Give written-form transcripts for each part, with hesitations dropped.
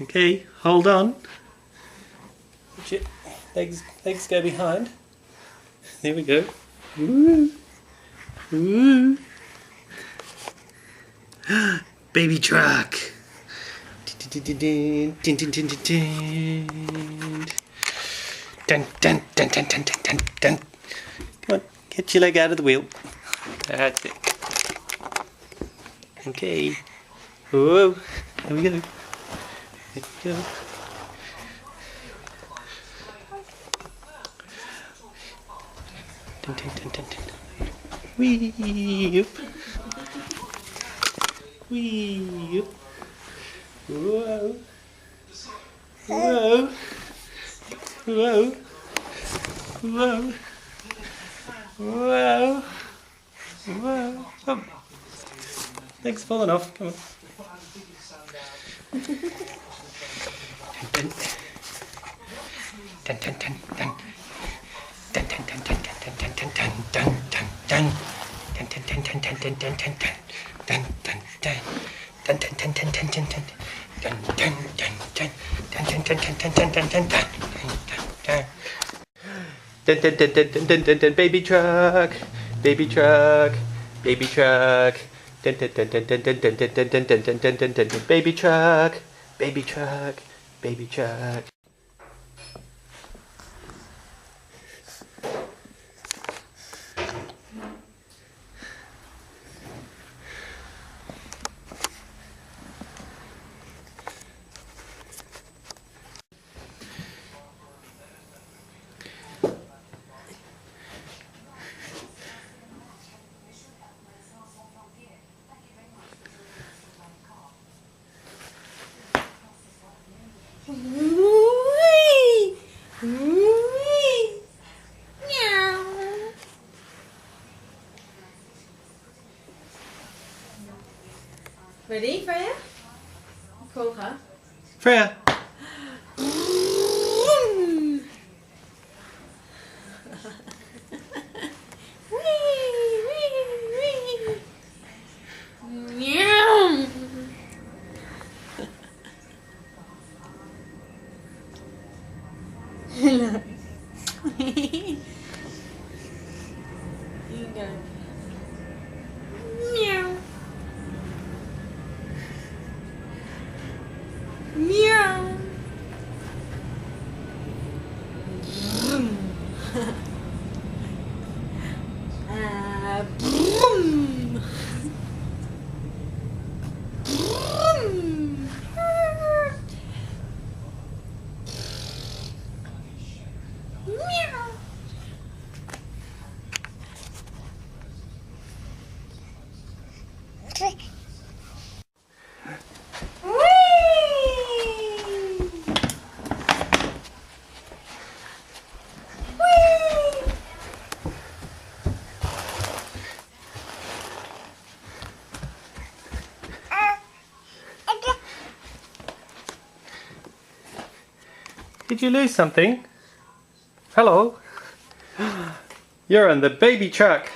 Okay, hold on. Legs go behind. There we go. Woo. Woo. Baby truck. Dun dun dun dun dun dun dun dun dun dun. Come on, get your leg out of the wheel. That's it. Okay. Whoa. Here we go. Here we go. Dun dun dun dun dun. Wee. Wee. Whoa. Whoa. Whoa. Whoa. Whoa. Whoa. Oh. Legs falling off. Come on. Dun dun dun dun dun. Dun dun dun dun dun dun dun dun dun dun dun. Dun dun dun dun dun dun dun dun dun. Dun dun dun. Dun dun dun dun dun dun dun. Dun dun dun dun. Dun dun dun dun dun dun dun dun dun. Dun dun dun dun dun dun dun dun. Baby truck. Baby truck. Baby truck. Dun dun dun dun dun dun dun dun dun dun dun dun dun dun dun. Baby truck. Baby truck. Baby truck. Ready, Freya? Call her. Freya. Look. You go. Meow. Meow. Boom. Boom. Meow. Did you lose something? Hello? You're on the baby truck.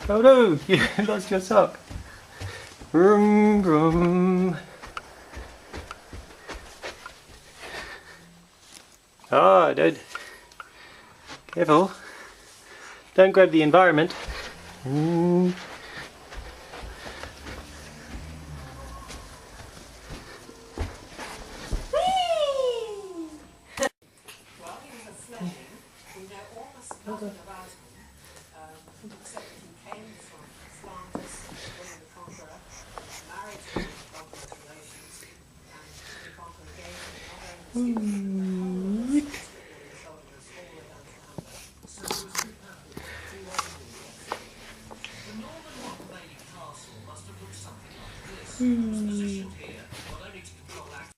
Oh no, you lost your sock. Vroom, vroom. Oh, don't. Careful. Don't grab the environment.